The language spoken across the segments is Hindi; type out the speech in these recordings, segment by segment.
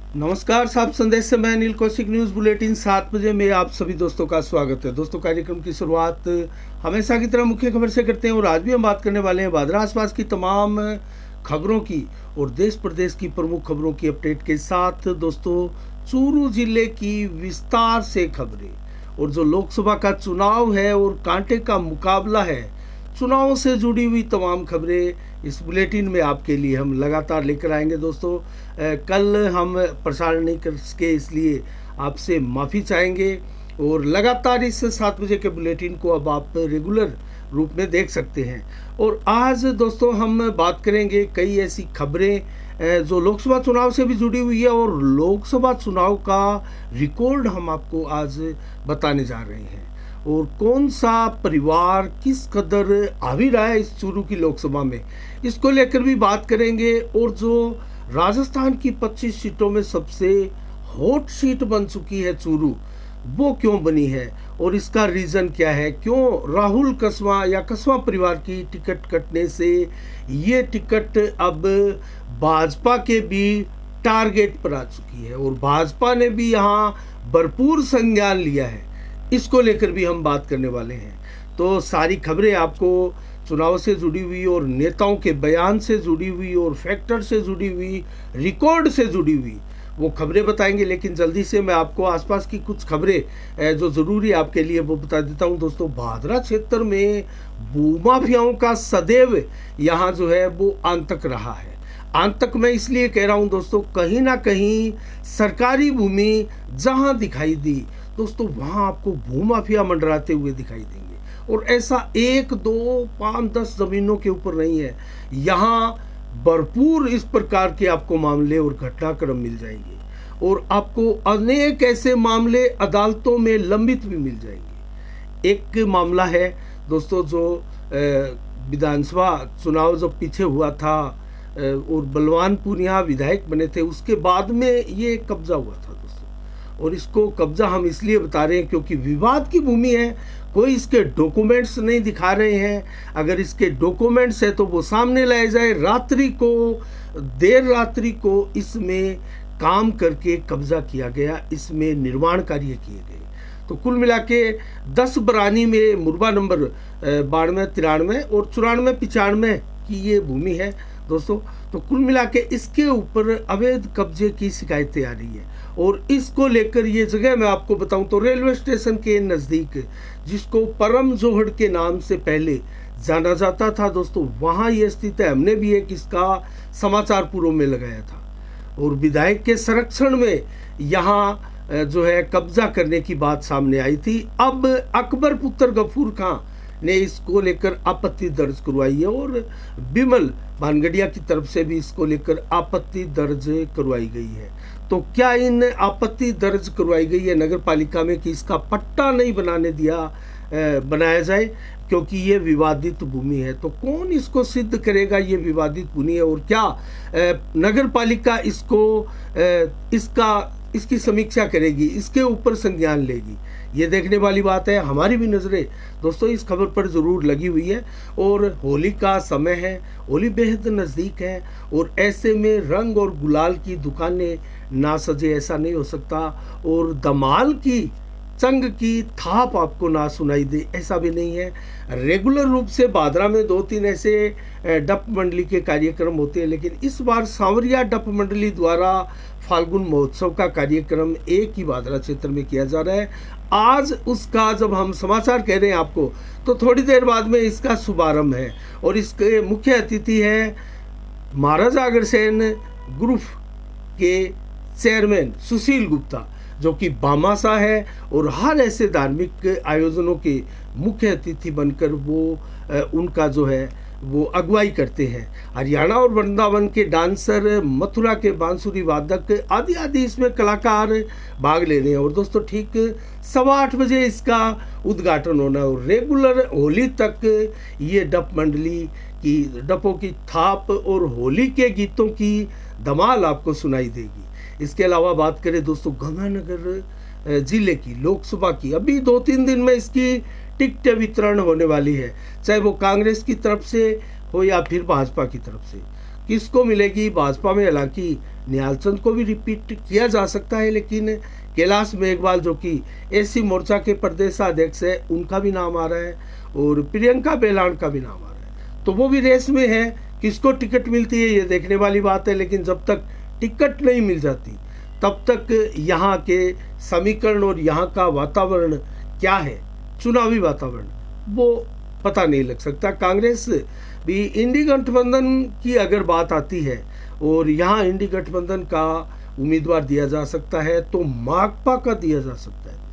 नमस्कार साहब, संदेश से मैं अनिल कौशिक। न्यूज़ बुलेटिन 7 बजे में आप सभी दोस्तों का स्वागत है। दोस्तों, कार्यक्रम की शुरुआत हमेशा की तरह मुख्य खबर से करते हैं और आज भी हम बात करने वाले हैं भादरा आसपास की तमाम खबरों की और देश प्रदेश की प्रमुख खबरों की अपडेट के साथ। दोस्तों, चूरू जिले की विस्तार से खबरें और जो लोकसभा का चुनाव है और कांटे का मुकाबला है, चुनाव से जुड़ी हुई तमाम खबरें इस बुलेटिन में आपके लिए हम लगातार लेकर आएंगे। दोस्तों, कल हम प्रसारण नहीं कर सके, इसलिए आपसे माफ़ी चाहेंगे और लगातार इस 7 बजे के बुलेटिन को अब आप रेगुलर रूप में देख सकते हैं। और आज दोस्तों हम बात करेंगे कई ऐसी खबरें जो लोकसभा चुनाव से भी जुड़ी हुई है और लोकसभा चुनाव का रिकॉर्ड हम आपको आज बताने जा रहे हैं। और कौन सा परिवार किस कदर आवी रहा है इस चूरू की लोकसभा में, इसको लेकर भी बात करेंगे। और जो राजस्थान की 25 सीटों में सबसे हॉट सीट बन चुकी है चूरू, वो क्यों बनी है और इसका रीज़न क्या है, क्यों राहुल कस्वां या कस्वां परिवार की टिकट कटने से ये टिकट अब भाजपा के भी टारगेट पर आ चुकी है और भाजपा ने भी यहाँ भरपूर संज्ञान लिया है, इसको लेकर भी हम बात करने वाले हैं। तो सारी खबरें आपको चुनाव से जुड़ी हुई और नेताओं के बयान से जुड़ी हुई और फैक्टर से जुड़ी हुई, रिकॉर्ड से जुड़ी हुई वो खबरें बताएंगे। लेकिन जल्दी से मैं आपको आसपास की कुछ खबरें जो ज़रूरी आपके लिए वो बता देता हूं। दोस्तों, भादरा क्षेत्र में भूमाफियाओं का सदैव यहाँ जो है वो आतंक रहा है। आतंक मैं इसलिए कह रहा हूँ दोस्तों, कहीं ना कहीं सरकारी भूमि जहाँ दिखाई दी दोस्तों, वहाँ आपको भूमाफिया मंडराते हुए दिखाई देंगे। और ऐसा 1, 2, 5, 10 ज़मीनों के ऊपर नहीं है, यहाँ भरपूर इस प्रकार के आपको मामले और घटनाक्रम मिल जाएंगे और आपको अनेक ऐसे मामले अदालतों में लंबित भी मिल जाएंगे। एक मामला है दोस्तों, जो विधानसभा चुनाव जब पीछे हुआ था और बलवानपुर यहाँ विधायक बने थे, उसके बाद में ये कब्जा हुआ था दोस्तों। और इसको कब्जा हम इसलिए बता रहे हैं क्योंकि विवाद की भूमि है, कोई इसके डॉक्यूमेंट्स नहीं दिखा रहे हैं। अगर इसके डॉक्यूमेंट्स है तो वो सामने लाए जाए। देर रात्रि को इसमें काम करके कब्जा किया गया, इसमें निर्माण कार्य किए गए। तो कुल मिला के 10 बरानी में मुरबा नंबर 92, 93 और 94, 95 की ये भूमि है दोस्तों। तो कुल मिला के इसके ऊपर अवैध कब्जे की शिकायतें आ रही है और इसको लेकर ये जगह मैं आपको बताऊं तो रेलवे स्टेशन के नज़दीक, जिसको परम जोहड़ के नाम से पहले जाना जाता था दोस्तों, वहाँ ये स्थित है। हमने भी एक इसका समाचार पूर्व में लगाया था और विधायक के संरक्षण में यहाँ जो है कब्जा करने की बात सामने आई थी। अब अकबर पुत्र गफूर खां ने इसको लेकर आपत्ति दर्ज करवाई है और बिमल भानगड़िया की तरफ से भी इसको लेकर आपत्ति दर्ज करवाई गई है। तो क्या इन आपत्ति दर्ज करवाई गई है नगर पालिका में कि इसका पट्टा नहीं बनाया जाए क्योंकि ये विवादित भूमि है। तो कौन इसको सिद्ध करेगा ये विवादित भूमि है और क्या नगर पालिका इसकी समीक्षा करेगी, इसके ऊपर संज्ञान लेगी, ये देखने वाली बात है। हमारी भी नज़रें दोस्तों इस खबर पर ज़रूर लगी हुई है और होली का समय है, होली बेहद नज़दीक है और ऐसे में रंग और गुलाल की दुकानें ना सजे, ऐसा नहीं हो सकता। और धमाल की चंग की थाप आपको ना सुनाई दे, ऐसा भी नहीं है। रेगुलर रूप से भादरा में 2-3 ऐसे डप मंडली के कार्यक्रम होते हैं, लेकिन इस बार सांवरिया डप मंडली द्वारा फाल्गुन महोत्सव का कार्यक्रम एक ही भादरा क्षेत्र में किया जा रहा है। आज उसका जब हम समाचार कह रहे हैं आपको, तो थोड़ी देर बाद में इसका शुभारंभ है और इसके मुख्य अतिथि है महाराजा अग्रसेन ग्रुप के चेयरमैन सुशील गुप्ता, जो कि बामासा है और हर ऐसे धार्मिक आयोजनों के मुख्य अतिथि बनकर वो उनका जो है वो अगुवाई करते हैं। हरियाणा और वृंदावन के डांसर, मथुरा के बांसुरी वादक आदि इसमें कलाकार भाग ले रहे हैं। और दोस्तों ठीक 8:15 बजे इसका उद्घाटन होना है और रेगुलर होली तक ये डप मंडली की डपों की थाप और होली के गीतों की धमाल आपको सुनाई देगी। इसके अलावा बात करें दोस्तों गंगानगर जिले की लोकसभा की, अभी 2-3 दिन में इसकी टिकटें वितरण होने वाली है, चाहे वो कांग्रेस की तरफ से हो या फिर भाजपा की तरफ से। किसको मिलेगी भाजपा में? हालांकि निहाल चंद को भी रिपीट किया जा सकता है, लेकिन कैलाश मेघवाल जो कि एससी मोर्चा के प्रदेशाध्यक्ष है, उनका भी नाम आ रहा है और प्रियंका बेलान का भी नाम आ रहा है। तो वो भी रेस में है। किसको टिकट मिलती है ये देखने वाली बात है, लेकिन जब तक टिकट नहीं मिल जाती तब तक यहाँ के समीकरण और यहाँ का वातावरण क्या है, चुनावी वातावरण, वो पता नहीं लग सकता। कांग्रेस भी इंडी गठबंधन की अगर बात आती है और यहाँ इंडी गठबंधन का उम्मीदवार दिया जा सकता है तो माकपा का दिया जा सकता है।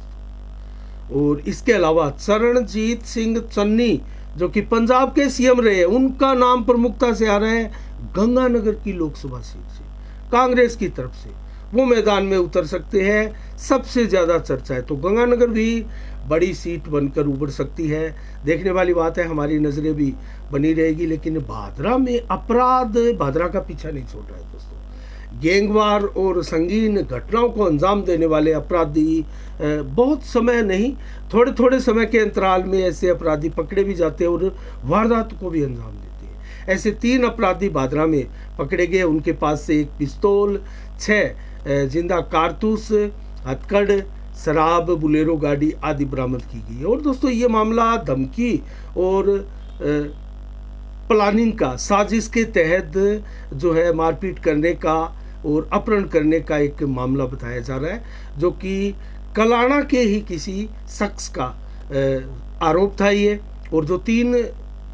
और इसके अलावा चरणजीत सिंह चन्नी जो कि पंजाब के सीएम रहे, उनका नाम प्रमुखता से आ रहा है गंगानगर की लोकसभा सीट से, कांग्रेस की तरफ से वो मैदान में उतर सकते हैं। सबसे ज़्यादा चर्चा है, तो गंगानगर भी बड़ी सीट बनकर उभर सकती है। देखने वाली बात है, हमारी नज़रें भी बनी रहेगी। लेकिन भादरा में अपराध भादरा का पीछा नहीं छोड़ रहा है दोस्तों। गैंगवार और संगीन घटनाओं को अंजाम देने वाले अपराधी बहुत समय नहीं, थोड़े थोड़े समय के अंतराल में ऐसे अपराधी पकड़े भी जाते हैं और वारदात को भी अंजाम देते हैं। ऐसे 3 अपराधी भादरा में पकड़े गए। उनके पास से 1 पिस्तौल, 6 जिंदा कारतूस, हथकड़, शराब, बुलेरो गाड़ी आदि बरामद की गई है। और दोस्तों ये मामला धमकी और प्लानिंग का, साजिश के तहत जो है मारपीट करने का और अपहरण करने का एक मामला बताया जा रहा है, जो कि कलाना के ही किसी शख्स का आरोप था ये। और जो 3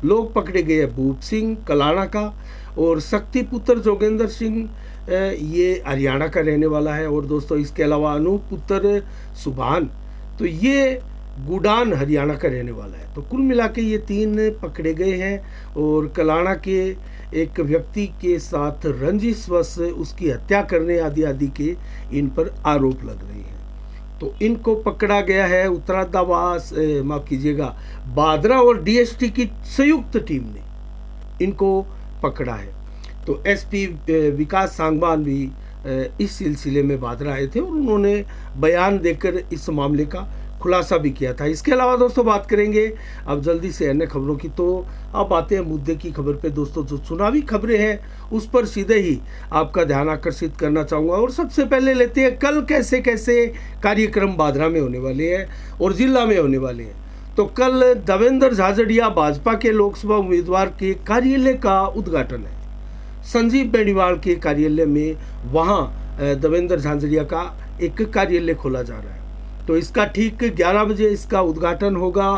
लोग पकड़े गए हैं, भूप सिंह कलाना का और शक्ति पुत्र जोगेंद्र सिंह ये हरियाणा का रहने वाला है। और दोस्तों इसके अलावा अनूप पुत्र सुभान, तो ये गुडान हरियाणा का रहने वाला है। तो कुल मिला के ये 3 पकड़े गए हैं और कलाना के एक व्यक्ति के साथ रंजिशवश उसकी हत्या करने आदि के इन पर आरोप लग रहे हैं। तो इनको पकड़ा गया है उत्तरादावास, माफ कीजिएगा, भादरा और डीएसटी की संयुक्त टीम ने इनको पकड़ा है। तो एसपी विकास सांगवान भी इस सिलसिले में भादरा आए थे और उन्होंने बयान देकर इस मामले का खुलासा भी किया था। इसके अलावा दोस्तों बात करेंगे अब जल्दी से अन्य खबरों की। तो अब आते हैं मुद्दे की खबर पे दोस्तों। जो चुनावी खबरें हैं उस पर सीधे ही आपका ध्यान आकर्षित करना चाहूँगा। और सबसे पहले लेते हैं कल कैसे कैसे कार्यक्रम भादरा में होने वाले हैं और जिला में होने वाले हैं। तो कल देवेंद्र झाझड़िया भाजपा के लोकसभा उम्मीदवार के कार्यालय का उद्घाटन है। संजीव बेनीवाल के कार्यालय में वहाँ देवेंद्र झाझड़िया का एक कार्यालय खोला जा रहा है। तो इसका ठीक 11 बजे इसका उद्घाटन होगा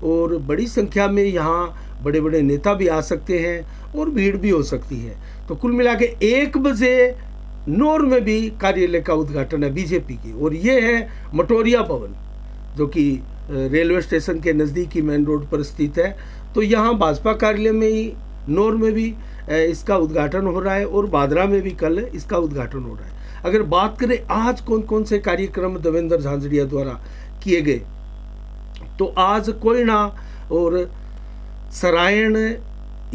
और बड़ी संख्या में यहाँ बड़े बड़े नेता भी आ सकते हैं और भीड़ भी हो सकती है। तो कुल मिला के 1 बजे नौर में भी कार्यालय का उद्घाटन है बीजेपी की। और ये है मटोरिया भवन जो कि रेलवे स्टेशन के नज़दीकी मेन रोड पर स्थित है। तो यहाँ भाजपा कार्यालय में ही नौर में भी इसका उद्घाटन हो रहा है और भादरा में भी कल इसका उद्घाटन हो रहा है। अगर बात करें आज कौन कौन से कार्यक्रम देवेंद्र झाझड़िया द्वारा किए गए, तो आज कोयना और सरायण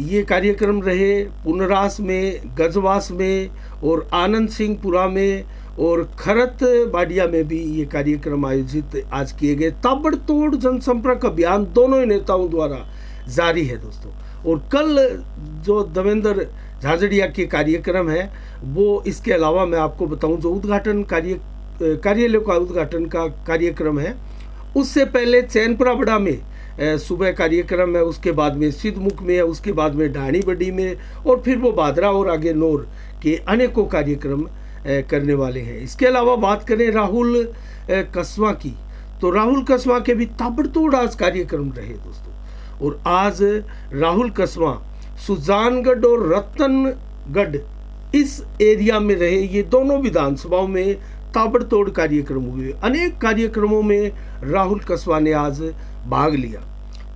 ये कार्यक्रम रहे, पुनरास में, गजवास में और आनंद सिंहपुरा में और खरत बाडिया में भी ये कार्यक्रम आयोजित आज किए गए। ताबड़तोड़ जनसंपर्क अभियान दोनों ही नेताओं द्वारा जारी है दोस्तों। और कल जो देवेंद्र झाझड़िया के कार्यक्रम है वो, इसके अलावा मैं आपको बताऊं जो उद्घाटन कार्यालय का उद्घाटन का कार्यक्रम है, उससे पहले चैनपुरा बड़ा में सुबह कार्यक्रम है, उसके बाद में सिद्धमुख में है, उसके बाद में ढाणी बड़ी में और फिर वो भादरा और आगे नौर के अनेकों कार्यक्रम करने वाले हैं। इसके अलावा बात करें राहुल कसवा की, तो राहुल कसवा के भी ताबड़तोड़ आज कार्यक्रम रहे दोस्तों। और आज राहुल कसवा सुजानगढ़ और रतनगढ़ इस एरिया में रहे। ये दोनों विधानसभाओं में ताबड़तोड़ कार्यक्रम हुए। अनेक कार्यक्रमों में राहुल कसवा ने आज भाग लिया।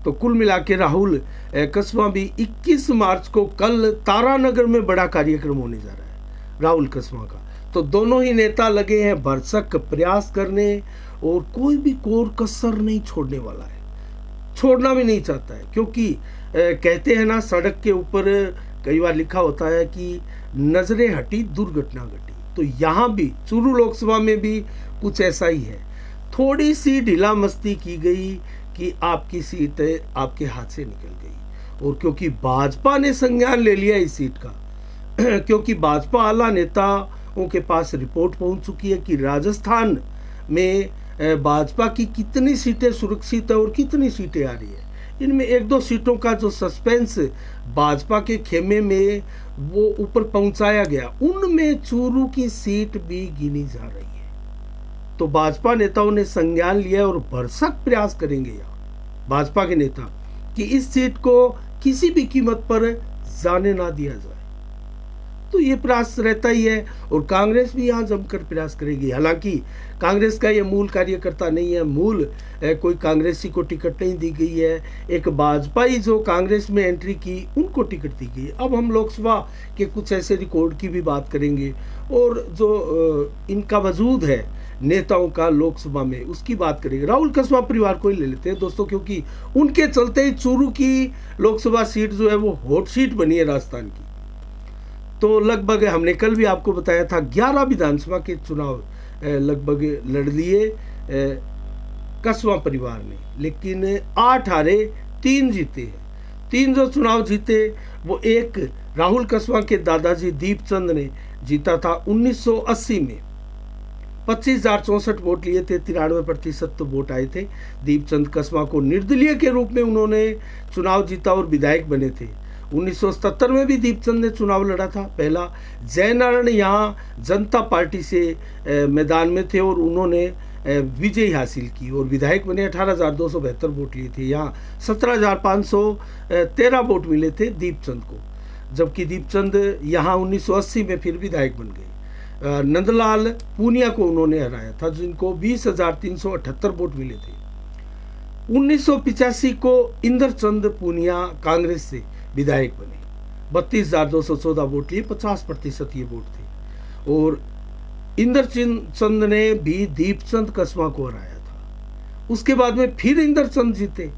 तो कुल मिला के राहुल कसवा भी 21 मार्च को कल तारानगर में बड़ा कार्यक्रम होने जा रहा है राहुल कसवा का। तो दोनों ही नेता लगे हैं भरसक प्रयास करने और कोई भी कोर कसर नहीं छोड़ने वाला है, छोड़ना भी नहीं चाहता है। क्योंकि कहते हैं ना, सड़क के ऊपर कई बार लिखा होता है कि नजरें हटी दुर्घटना घटी। तो यहाँ भी चूरू लोकसभा में भी कुछ ऐसा ही है। थोड़ी सी ढीला मस्ती की गई कि आपकी सीट आपके हाथ से निकल गई। और क्योंकि भाजपा ने संज्ञान ले लिया इस सीट का, क्योंकि भाजपा आला नेताओं के पास रिपोर्ट पहुंच चुकी है कि राजस्थान में भाजपा की कितनी सीटें सुरक्षित है और कितनी सीटें आ रही है। इनमें एक दो सीटों का जो सस्पेंस भाजपा के खेमे में वो ऊपर पहुंचाया गया, उनमें चूरू की सीट भी गिनी जा रही है। तो भाजपा नेताओं ने संज्ञान लिया और भरसक प्रयास करेंगे यहाँ भाजपा के नेता कि इस सीट को किसी भी कीमत पर जाने ना दिया जाए। तो ये प्रयास रहता ही है और कांग्रेस भी यहाँ जमकर प्रयास करेगी। हालांकि कांग्रेस का ये मूल कार्यकर्ता नहीं है, मूल कोई कांग्रेसी को टिकट नहीं दी गई है। एक भाजपाई जो कांग्रेस में एंट्री की उनको टिकट दी गई। अब हम लोकसभा के कुछ ऐसे रिकॉर्ड की भी बात करेंगे और जो इनका वजूद है नेताओं का लोकसभा में उसकी बात करेंगे। राहुल कसवा परिवार को ही ले लेते हैं दोस्तों, क्योंकि उनके चलते ही चूरू की लोकसभा सीट जो है वो हॉट सीट बनी है राजस्थान की। तो लगभग हमने कल भी आपको बताया था 11 विधानसभा के चुनाव लगभग लड़ लिए कसवा परिवार ने, लेकिन 8 हारे 3 जीते हैं। 3 जो चुनाव जीते वो एक राहुल कसवा के दादाजी दीपचंद ने जीता था 1980 में। 25,064 वोट लिए थे, 93% तो वोट आए थे। दीपचंद कसवा को निर्दलीय के रूप में उन्होंने चुनाव जीता और विधायक बने थे। 1977 में भी दीपचंद ने चुनाव लड़ा था पहला। जयनारायण यहाँ जनता पार्टी से मैदान में थे और उन्होंने विजय हासिल की और विधायक बने। 18,272 वोट लिए थे। यहाँ 17,513 वोट मिले थे दीपचंद को, जबकि दीपचंद यहाँ 1980 में फिर विधायक बन गए। नंदलाल पूनिया को उन्होंने हराया था, जिनको 20,378 वोट मिले थे। 1985 को इंद्रचंद पूनिया कांग्रेस से विधायक बने, 32,214 वोट लिए, 50% ये वोट थे। और इंद्रचंद ने भी दीपचंद कसवा को हराया था। उसके बाद में फिर इंद्रचंद जीते,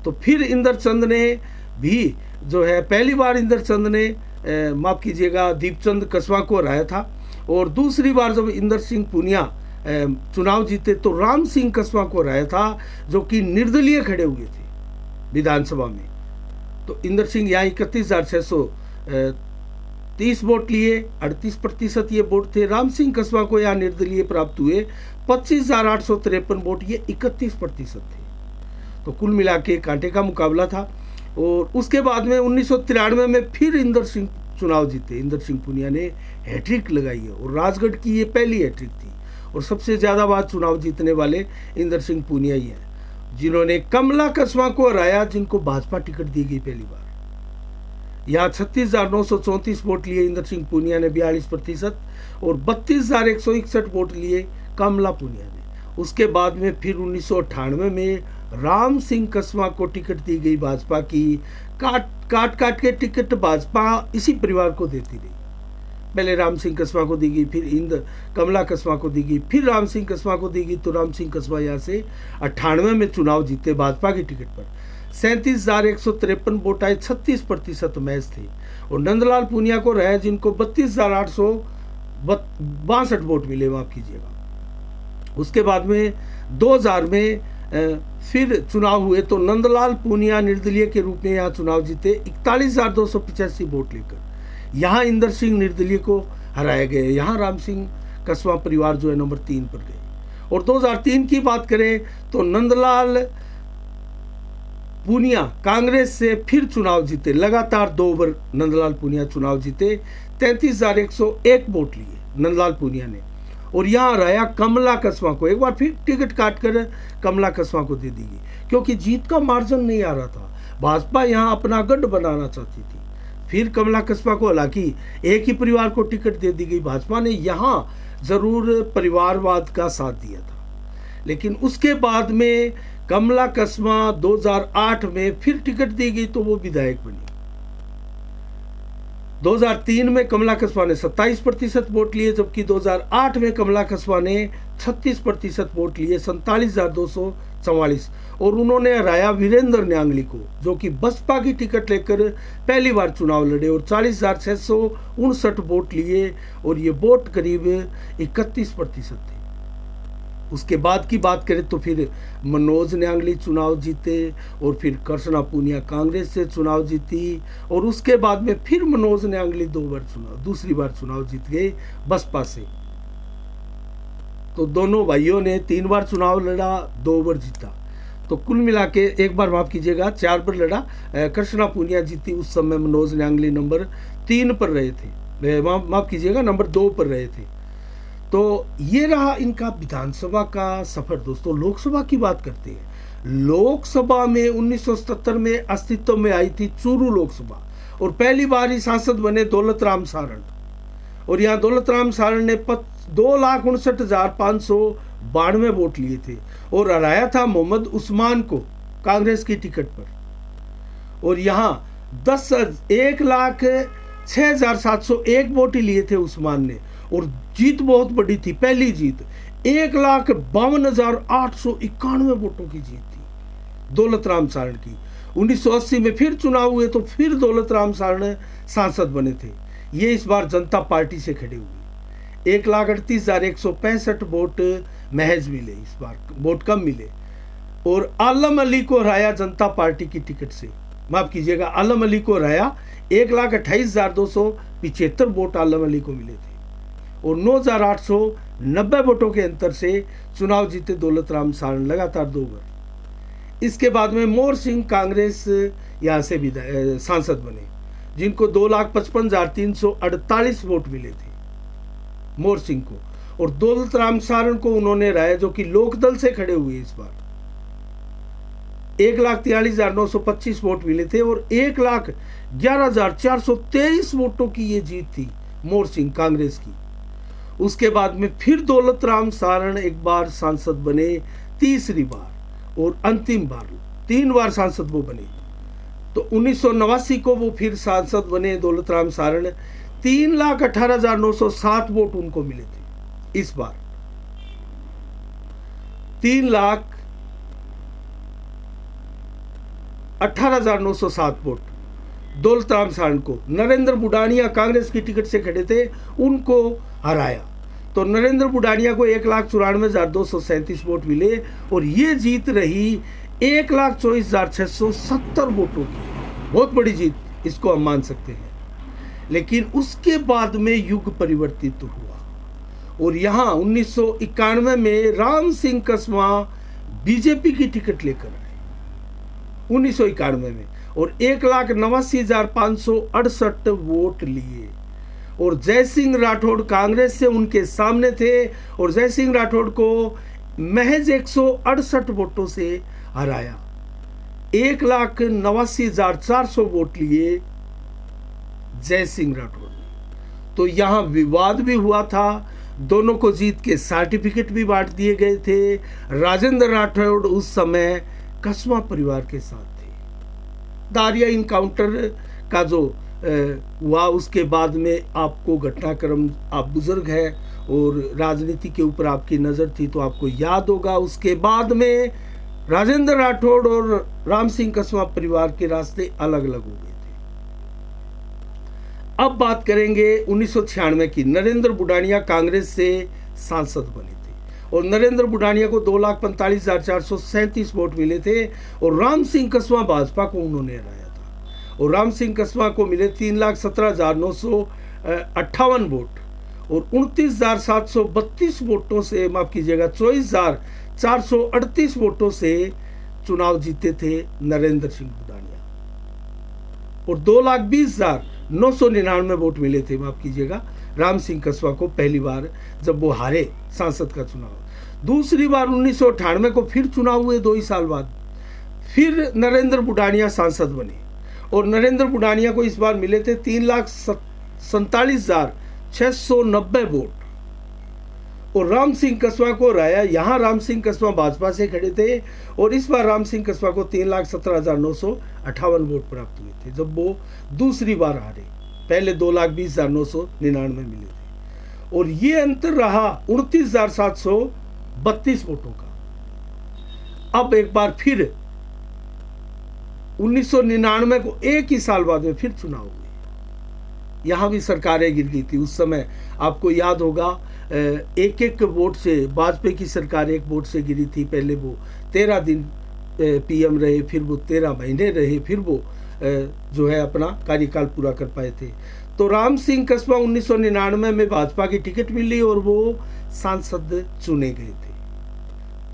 तो फिर इंद्रचंद ने भी जो है पहली बार इंद्रचंद ने माफ कीजिएगा दीपचंद कसवा को हराया था। और दूसरी बार जब इंदर सिंह पूनिया चुनाव जीते तो राम सिंह कसवा को हराया था, जो कि निर्दलीय खड़े हुए थे विधानसभा में। तो इंदर सिंह यहाँ 31,630 वोट लिए, 38% ये वोट थे। राम सिंह कसवा को यहाँ निर्दलीय प्राप्त हुए 25,853 वोट, ये 31% थे। तो कुल मिला के कांटे का मुकाबला था। और उसके बाद में 1993 में फिर इंदर सिंह चुनाव जीते। इंदर सिंह पुनिया ने हैट्रिक लगाई है और राजगढ़ की ये पहली हैट्रिक थी। और सबसे ज़्यादा बार चुनाव जीतने वाले इंदर सिंह पुनिया ही हैं, जिन्होंने कमला कसवा को हराया, जिनको भाजपा टिकट दी गई पहली बार। यहाँ 36,934 वोट लिए इंदर सिंह पुनिया ने 42% और 32,161 वोट लिए कमला पुनिया ने। उसके बाद में फिर 1998 में राम सिंह कसवा को टिकट दी गई भाजपा की। काट के टिकट भाजपा इसी परिवार को देती रही। पहले राम सिंह कसवा को दी गई, फिर कमला कसवा को दी गई, फिर राम सिंह कसवा को दी गई। तो राम सिंह कसवा यहाँ से 98 में चुनाव जीते भाजपा की टिकट पर। 37,153 वोट आए, 36% मैच थे। और नंदलाल पूनिया को रहे, जिनको 32,862 वोट मिले, माफ कीजिएगा। उसके बाद में 2000 में फिर चुनाव हुए तो नंदलाल पूनिया निर्दलीय के रूप में यहाँ चुनाव जीते 41,285 वोट लेकर। यहाँ इंदर सिंह निर्दलीय को हराया गया। यहाँ राम सिंह कसवा परिवार जो है नंबर 3 पर गए। और 2003 की बात करें तो नंदलाल पूनिया कांग्रेस से फिर चुनाव जीते। लगातार 2 बार नंदलाल पूनिया चुनाव जीते, 33,101 वोट लिए नंदलाल पूनिया ने। और यहाँ हराया कमला कसवा को। एक बार फिर टिकट काटकर कमला कसवा को दे दी गई, क्योंकि जीत का मार्जिन नहीं आ रहा था। भाजपा यहाँ अपना गढ़ बनाना चाहती थी। फिर कमला कसवा को, हालांकि एक ही परिवार को टिकट दे दी गई। भाजपा ने यहाँ जरूर परिवारवाद का साथ दिया था, लेकिन उसके बाद में कमला कसवा 2008 में फिर टिकट दी गई तो वो विधायक बनी। 2003 में कमला कसवा ने 27% वोट लिए, जबकि 2008 में कमला कसवा ने 36% वोट लिए, 47,244। और उन्होंने हराया वीरेंद्र न्यांगली को, जो कि बसपा की टिकट लेकर पहली बार चुनाव लड़े और 40,659 वोट लिए। और ये वोट करीब 31% थे। उसके बाद की बात करें तो फिर मनोज न्यांगली चुनाव जीते और फिर कृष्णा पूनिया कांग्रेस से चुनाव जीती और उसके बाद में फिर मनोज न्यांगली दूसरी बार चुनाव जीत गए बसपा से। तो दोनों भाइयों ने 3 बार चुनाव लड़ा, 2 बार जीता, तो कुल मिला के एक बार माफ कीजिएगा 4 बार लड़ा। कृष्णा पूनिया जीती, उस समय मनोज न्यांगली नंबर 3 पर रहे थे, माफ कीजिएगा नंबर 2 पर रहे थे। तो ये रहा इनका विधानसभा का सफर। दोस्तों लोकसभा की बात करते हैं। लोकसभा में 1977 में अस्तित्व में आई थी चूरू लोकसभा और पहली बार ही सांसद बने दौलत राम सारण और यहाँ दौलत राम सारण ने 2,59,592 वोट लिए थे और हराया था मोहम्मद उस्मान को कांग्रेस की टिकट पर। और यहाँ 1,06,701 वोट ही लिए थे उस्मान ने और जीत बहुत बड़ी थी, पहली जीत 1,52,891 वोटों की जीत थी दौलत राम सारण की। 1980 में फिर चुनाव हुए तो फिर दौलत राम सारण सांसद बने थे। ये इस बार जनता पार्टी से खड़े हुए। 1,38,165 वोट महज मिले, इस बार वोट कम मिले और आलम अली को हराया जनता पार्टी की टिकट से, माफ कीजिएगा आलम अली को हराया। 1,28,275 वोट आलम अली को मिले थे और 9,890 वोटों के अंतर से चुनाव जीते दौलत राम सारण लगातार 2 बार। इसके बाद में मोर सिंह कांग्रेस यहाँ से भी सांसद बने जिनको 2,55,348 वोट मिले थे मोर सिंह को और दौलत राम सारण को उन्होंने हराया जो कि लोकदल से खड़े हुए इस बार। 1,43,925 वोट मिले थे और 1,11,423 वोटों की ये जीत थी मोर सिंह कांग्रेस की। उसके बाद में फिर दौलत राम सारण एक बार सांसद बने, तीसरी बार और अंतिम बार 3 बार सांसद वो बने। तो 1989 को वो फिर सांसद बने दौलत राम सारण। 3,18,907 वोट उनको मिले थे इस बार। 3,18,907 वोट दौलत राम सारण को। नरेंद्र बुडानिया कांग्रेस की टिकट से खड़े थे, उनको हराया। तो नरेंद्र बुडानिया को 1,94,237 वोट मिले और ये जीत रही 1,24,670 वोटों की। बहुत बड़ी जीत इसको हम मान सकते हैं। लेकिन उसके बाद में युग परिवर्तित हुआ और यहाँ 1991 में राम सिंह कसवा बीजेपी की टिकट लेकर आए 1991 में और 1,89,568 वोट लिए और जय सिंह राठौड़ कांग्रेस से उनके सामने थे और जय सिंह राठौड़ को महज 168 वोटों से हराया। 1,89,400 वोट लिए जय सिंह राठौड़ ने। तो यहाँ विवाद भी हुआ था, दोनों को जीत के सर्टिफिकेट भी बांट दिए गए थे। राजेंद्र राठौड़ उस समय कसवा परिवार के साथ थे। दारिया इनकाउंटर का जो हुआ उसके बाद में आपको घटनाक्रम, आप बुजुर्ग हैं और राजनीति के ऊपर आपकी नज़र थी तो आपको याद होगा। उसके बाद में राजेंद्र राठौड़ और राम सिंह कसवा परिवार के रास्ते अलग अलग हो गए थे। अब बात करेंगे 1996 की। नरेंद्र बुडानिया कांग्रेस से सांसद बने थे और नरेंद्र बुडानिया को 2,45,437 वोट मिले थे और राम सिंह कसवा भाजपा को उन्होंने हराया था और राम सिंह कसवा को मिले 3,17,958 वोट और 29,732 वोटों से, माफ कीजिएगा 24,438 वोटों से चुनाव जीते थे नरेंद्र सिंह बुडानिया और 2,20,999 वोट मिले थे, माफ कीजिएगा राम सिंह कसवा को पहली बार जब वो हारे सांसद का चुनाव। दूसरी बार 1998 को फिर चुनाव हुए 2 ही साल बाद, फिर नरेंद्र बुडानिया सांसद बने और नरेंद्र बुडानिया को इस बार मिले थे 3,47,690 वोट और राम सिंह कसवा को हराया। यहाँ राम सिंह कसवा भाजपा से खड़े थे और इस बार राम सिंह कसवा को 3,17,958 वोट प्राप्त हुए थे जब वो दूसरी बार हारे। पहले 2,20,999 मिले थे और ये अंतर रहा 29,732 वोटों का। अब एक बार फिर 1999 को एक ही साल बाद में फिर चुनाव हुए यहाँ भी सरकारें गिर गई थी उस समय। आपको याद होगा एक एक वोट से वाजपेयी की सरकार एक वोट से गिरी थी। पहले वो 13 दिन पीएम रहे, फिर वो 13 महीने रहे, फिर वो जो है अपना कार्यकाल पूरा कर पाए थे। तो राम सिंह कस्बा 1999 में भाजपा की टिकट मिली और वो सांसद चुने गए थे।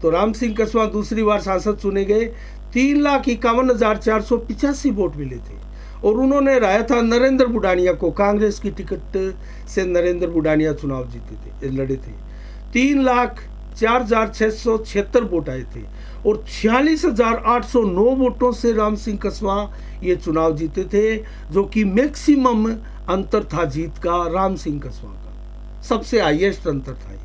तो राम सिंह कस्बा दूसरी बार सांसद चुने गए। 3,51,485 वोट मिले थे और उन्होंने हराया था नरेंद्र बुडानिया को। कांग्रेस की टिकट से नरेंद्र बुडानिया चुनाव जीते थे, लड़े थे। 3,04,676 वोट आए थे और 46,809 वोटों से राम सिंह कस्बा ये चुनाव जीते थे, जो कि मैक्सिमम अंतर था जीत का राम सिंह कस्बा का, सबसे हाईएस्ट अंतर था ये।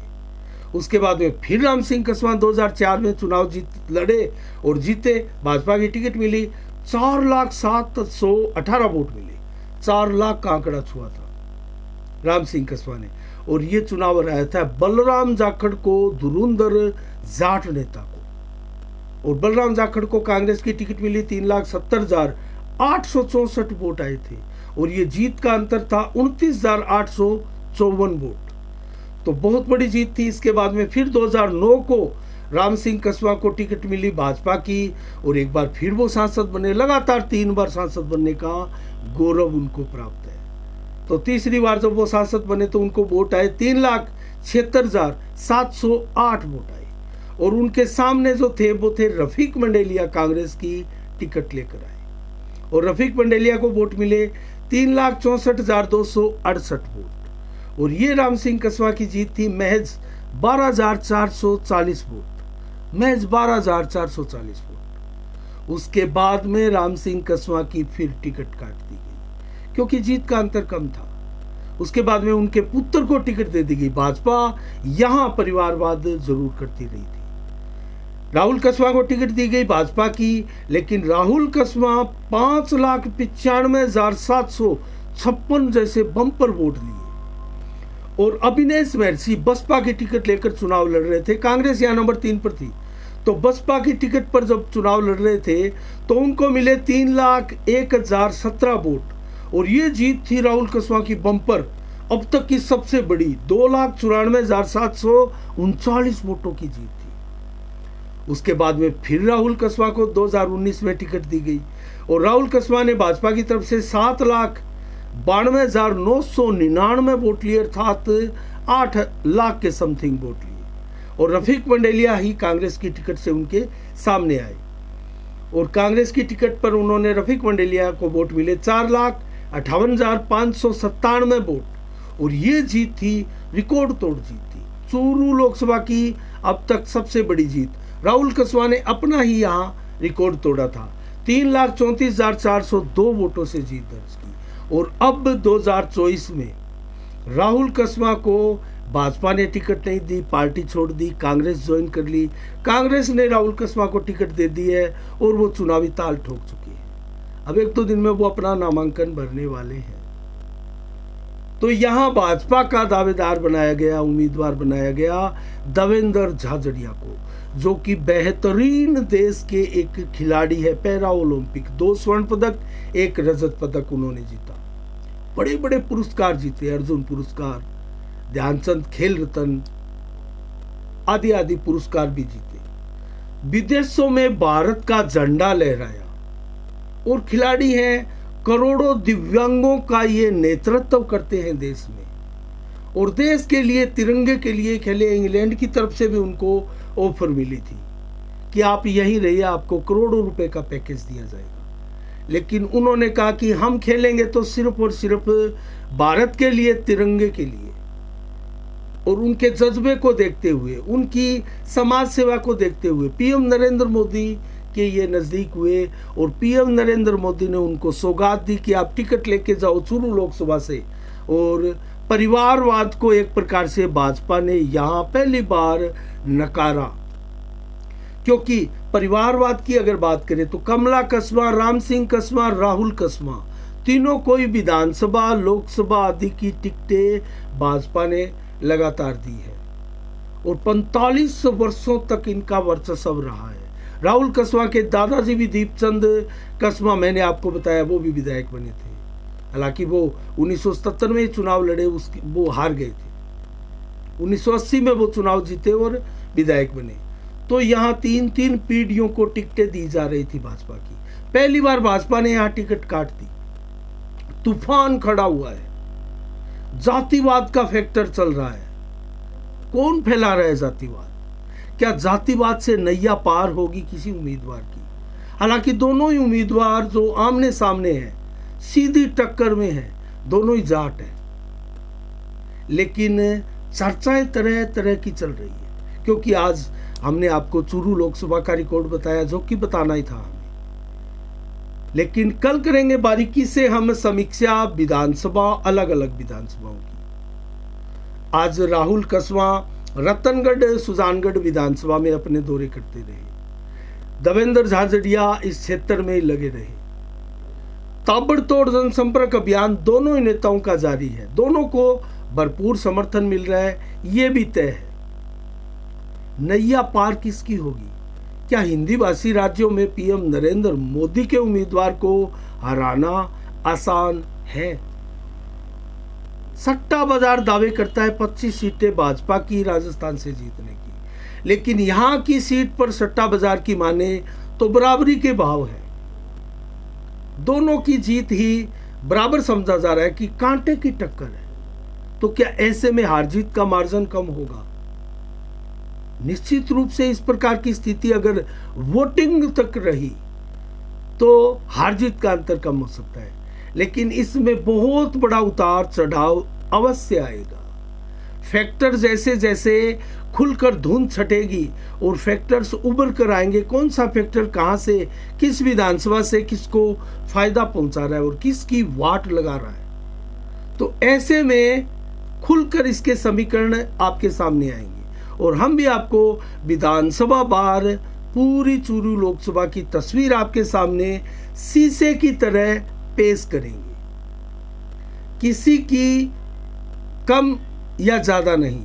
उसके बाद में फिर राम सिंह कस्बा 2004 में चुनाव लड़े और जीते। भाजपा की टिकट मिली। 4,07,118 वोट मिले। 4 लाख का आंकड़ा छुआ था राम सिंह कस्बा ने। और ये चुनाव हराया था बलराम जाखड़ को, धुरंधर जाट नेता को। और बलराम जाखड़ को कांग्रेस की टिकट मिली। 3,70,864 वोट आए थे और ये जीत का अंतर था 29,854 वोट। तो बहुत बड़ी जीत थी। इसके बाद में फिर 2009 को राम सिंह कस्बा को टिकट मिली भाजपा की और एक बार फिर वो सांसद बने। लगातार 3 बार सांसद बनने का गौरव उनको प्राप्त है। तो तीसरी बार जब वो सांसद बने तो उनको वोट आए 3,76,708 वोट आए और उनके सामने जो थे वो थे रफीक मंडेलिया, कांग्रेस की टिकट लेकर आए और रफीक मंडेलिया को वोट मिले 3,64,268 वोट। और ये राम सिंह कस्बा की जीत थी महज 12,440 वोट, महज 12,440 वोट। उसके बाद में राम सिंह कस्बा की फिर टिकट काट दी गई क्योंकि जीत का अंतर कम था। उसके बाद में उनके पुत्र को टिकट दे दी गई। भाजपा यहां परिवारवाद जरूर करती रही थी। राहुल कस्बा को टिकट दी गई भाजपा की, लेकिन राहुल कस्बा 5,95,756 जैसे बम्पर वोट लिए। और अभिनेश महर्षि बसपा की टिकट लेकर चुनाव लड़ रहे थे। कांग्रेस यहाँ नंबर 3 पर थी। तो बसपा की टिकट पर जब चुनाव लड़ रहे थे तो उनको मिले 3,01,017 वोट और ये जीत थी राहुल कस्बा की बम्पर, अब तक की सबसे बड़ी 2,94,739 वोटों की जीत थी। उसके बाद में फिर राहुल कस्बा को 2019 में टिकट दी गई और राहुल कस्बा ने भाजपा की तरफ से 7,92,999 वोट लिए, अर्थात 8 लाख के समथिंग वोट लिए। और रफीक मंडेलिया ही कांग्रेस की टिकट से उनके सामने आए और कांग्रेस की टिकट पर उन्होंने रफीक मंडेलिया को वोट मिले 4,58,597 वोट और ये जीत थी रिकॉर्ड तोड़ जीत थी, चूरू लोकसभा की अब तक सबसे बड़ी जीत। राहुल कस्बा ने अपना ही यहाँ रिकॉर्ड तोड़ा था, 3,34,402 वोटों से जीत दर्ज की। और अब 2024 में राहुल कस्बा को भाजपा ने टिकट नहीं दी, पार्टी छोड़ दी, कांग्रेस ज्वाइन कर ली। कांग्रेस ने राहुल कस्बा को टिकट दे दी है और वो चुनावी ताल ठोक चुकी है। अब 1-2 दिन में वो अपना नामांकन भरने वाले हैं। तो यहाँ भाजपा का दावेदार बनाया गया, उम्मीदवार बनाया गया देवेंद्र झाझड़िया को, जो कि बेहतरीन देश के एक खिलाड़ी है। पैरा ओलंपिक 2 स्वर्ण पदक, 1 रजत पदक उन्होंने जीता। बड़े बड़े पुरस्कार जीते, अर्जुन पुरस्कार, ध्यानचंद खेल रत्न आदि आदि पुरस्कार भी जीते। विदेशों में भारत का झंडा लहराया और खिलाड़ी हैं, करोड़ों दिव्यांगों का ये नेतृत्व करते हैं देश में और देश के लिए, तिरंगे के लिए खेले। इंग्लैंड की तरफ से भी उनको ऑफर मिली थी कि आप यहीं रहिए, आपको करोड़ों रुपए का पैकेज दिया जाएगा। लेकिन उन्होंने कहा कि हम खेलेंगे तो सिर्फ और सिर्फ भारत के लिए, तिरंगे के लिए। और उनके जज्बे को देखते हुए, उनकी समाज सेवा को देखते हुए पीएम नरेंद्र मोदी के ये नज़दीक हुए और पीएम नरेंद्र मोदी ने उनको सौगात दी कि आप टिकट लेके जाओ चूरू लोकसभा से। और परिवारवाद को एक प्रकार से भाजपा ने यहाँ पहली बार नकारा, क्योंकि परिवारवाद की अगर बात करें तो कमला कस्बा, राम सिंह कस्बा, राहुल कस्बा, तीनों कोई विधानसभा, लोकसभा आदि की टिकटें भाजपा ने लगातार दी है और 45 वर्षों तक इनका वर्चस्व रहा है। राहुल कस्बा के दादाजी भी दीपचंद कस्बा, मैंने आपको बताया, वो भी विधायक बने थे हालांकि वो 1977 में चुनाव लड़े, वो हार गए थे। 1980 में वो चुनाव जीते और विधायक बने। तो यहाँ 3-3 पीढ़ियों को टिकटें दी जा रही थी भाजपा की। पहली बार भाजपा ने यहाँ टिकट काट दी। तूफान खड़ा हुआ है, जातिवाद का फैक्टर चल रहा है। कौन फैला रहा है जातिवाद? क्या जातिवाद से नैया पार होगी किसी उम्मीदवार की? हालांकि दोनों ही उम्मीदवार जो आमने सामने हैं, सीधी टक्कर में हैं, दोनों ही जाट हैं, लेकिन चर्चाएं तरह तरह की चल रही है। क्योंकि आज हमने आपको चूरू लोकसभा का रिकॉर्ड बताया, जो कि बताना ही था हमें, लेकिन कल करेंगे बारीकी से हम समीक्षा विधानसभा, अलग अलग विधानसभाओं की। आज राहुल कसवां रतनगढ़, सुजानगढ़ विधानसभा में अपने दौरे करते रहे। देवेंद्र झाझड़िया इस क्षेत्र में लगे रहे। ताबड़तोड़ जनसंपर्क अभियान दोनों ही नेताओं का जारी है। दोनों को भरपूर समर्थन मिल रहा है, ये भी तय है। नैया पार किसकी होगी? क्या हिंदी भाषी राज्यों में पीएम नरेंद्र मोदी के उम्मीदवार को हराना आसान है? सट्टा बाजार दावे करता है 25 सीटें भाजपा की राजस्थान से जीतने की, लेकिन यहां की सीट पर सट्टा बाजार की माने तो बराबरी के भाव है। दोनों की जीत ही बराबर समझा जा रहा है कि कांटे की टक्कर है। तो क्या ऐसे में हार जीत का मार्जिन कम होगा? निश्चित रूप से इस प्रकार की स्थिति अगर वोटिंग तक रही तो हार जीत का अंतर कम हो सकता है, लेकिन इसमें बहुत बड़ा उतार चढ़ाव अवश्य आएगा। फैक्टर जैसे जैसे खुलकर धुंध छटेगी और फैक्टर्स उभर कर आएंगे, कौन सा फैक्टर कहां से, किस विधानसभा से किसको फायदा पहुंचा रहा है और किसकी वाट लगा रहा है, तो ऐसे में खुलकर इसके समीकरण आपके सामने आएंगे और हम भी आपको विधानसभा बार पूरी चूरू लोकसभा की तस्वीर आपके सामने शीशे की तरह पेश करेंगे। किसी की कम या ज्यादा नहीं,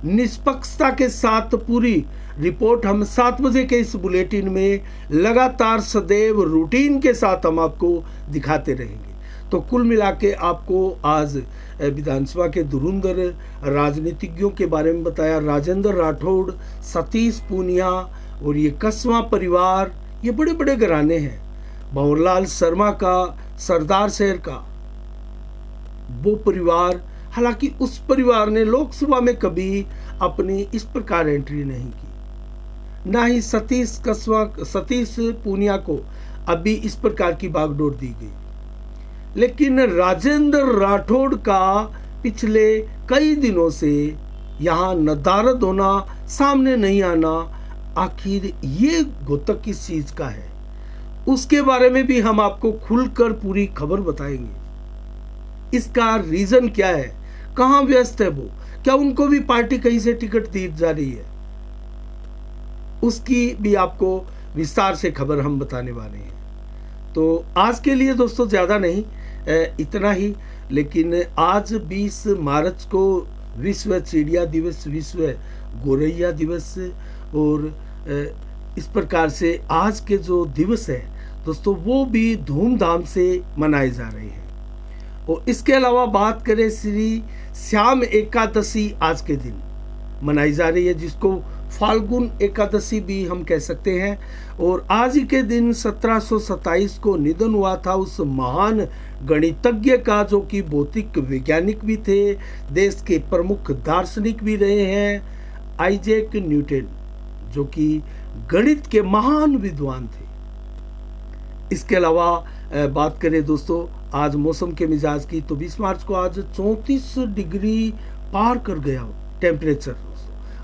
निष्पक्षता के साथ पूरी रिपोर्ट हम 7 बजे के इस बुलेटिन में लगातार सदैव रूटीन के साथ हम आपको दिखाते रहेंगे। तो कुल मिला के आपको आज विधानसभा के धुरंधर राजनीतिज्ञों के बारे में बताया। राजेंद्र राठौड़, सतीश पूनिया और ये कसवां परिवार, ये बड़े बड़े घराने हैं। भंवरलाल शर्मा का, सरदार शहर का वो परिवार, हालांकि उस परिवार ने लोकसभा में कभी अपनी इस प्रकार एंट्री नहीं की, ना ही सतीश पूनिया को अभी इस प्रकार की बागडोर दी गई। लेकिन राजेंद्र राठौड़ का पिछले कई दिनों से यहाँ नदारद होना, सामने नहीं आना, आखिर ये घोतक किस चीज का है, उसके बारे में भी हम आपको खुलकर पूरी खबर बताएंगे। इसका रीजन क्या है, कहाँ व्यस्त है वो, क्या उनको भी पार्टी कहीं से टिकट दी जा रही है, उसकी भी आपको विस्तार से खबर हम बताने वाले हैं। तो आज के लिए दोस्तों ज़्यादा नहीं, इतना ही। लेकिन आज 20 मार्च को विश्व चिड़िया दिवस, विश्व गोरैया दिवस, और इस प्रकार से आज के जो दिवस है दोस्तों वो भी धूमधाम से मनाए जा रहे हैं। और इसके अलावा बात करें, श्री श्याम एकादशी आज के दिन मनाई जा रही है, जिसको फाल्गुन एकादशी भी हम कह सकते हैं। और आज ही के दिन 1727 को निधन हुआ था उस महान गणितज्ञ का, जो कि भौतिक वैज्ञानिक भी थे, देश के प्रमुख दार्शनिक भी रहे हैं, आइजैक न्यूटन, जो कि गणित के महान विद्वान थे। इसके अलावा बात करें दोस्तों आज मौसम के मिजाज की, तो 20 मार्च को आज 34 डिग्री पार कर गया टेम्परेचर।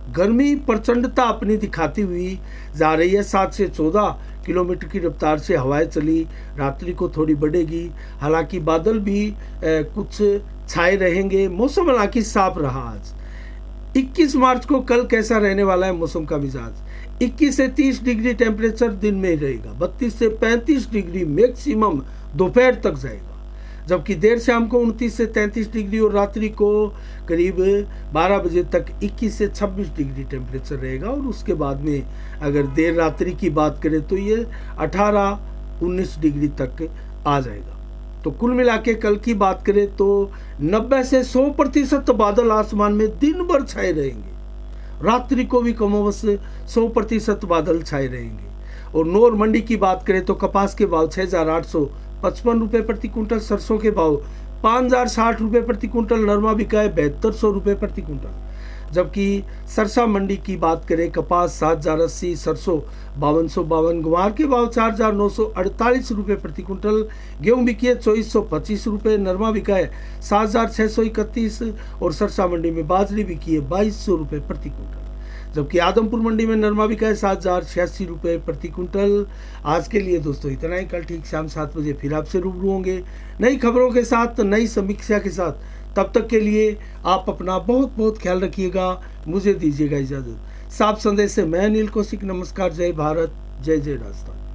गर्मी प्रचंडता अपनी दिखाती हुई जा रही है। 7 से 14 किलोमीटर की रफ्तार से हवाएं चली, रात्रि को थोड़ी बढ़ेगी। हालांकि बादल भी कुछ छाए रहेंगे। मौसम हालांकि साफ रहा आज। 21 मार्च को कल कैसा रहने वाला है मौसम का मिजाज, 21 से 30 डिग्री टेम्परेचर दिन में ही रहेगा, 32 से 35 डिग्री मैक्सिमम दोपहर तक जाएगा, जबकि देर शाम को 29 से 33 डिग्री और रात्रि को करीब 12 बजे तक 21 से 26 डिग्री टेम्परेचर रहेगा। और उसके बाद में अगर देर रात्रि की बात करें तो ये 18-19 डिग्री तक आ जाएगा। तो कुल मिला के कल की बात करें तो 90 से 100% बादल आसमान में दिन भर छाए रहेंगे। रात्रि को भी कमोबश 100% बादल छाए रहेंगे। और नौर मंडी की बात करें तो कपास के भाव 6,855 रुपये प्रति कुंटल, सरसों के भाव 5,060 रुपये प्रति कुंटल, नरमा बिका है 7200 रुपये प्रति कुंटल। जबकि सरसा मंडी की बात करें कपास 7,080, सरसों 5,252, गुवार के भाव 4,948 रुपये प्रति कुंटल, गेहूं बिकी है 2,425 रुपये, नरमा बिका है 7,631 और सरसा मंडी में बाजरी बिकी है 2,200 रुपये प्रति कुंटल। जबकि आदमपुर मंडी में नरमा बिका है 7,086 रुपये प्रति कुंटल। आज के लिए दोस्तों इतना ही। कल ठीक शाम 7 बजे फिर आपसे रूबरू होंगे नई खबरों के साथ, नई समीक्षा के साथ। तब तक के लिए आप अपना बहुत बहुत ख्याल रखिएगा। मुझे दीजिएगा इजाज़त। साफ संदेश से मैं अनिल कौशिक। नमस्कार। जय भारत, जय जय राजस्थान।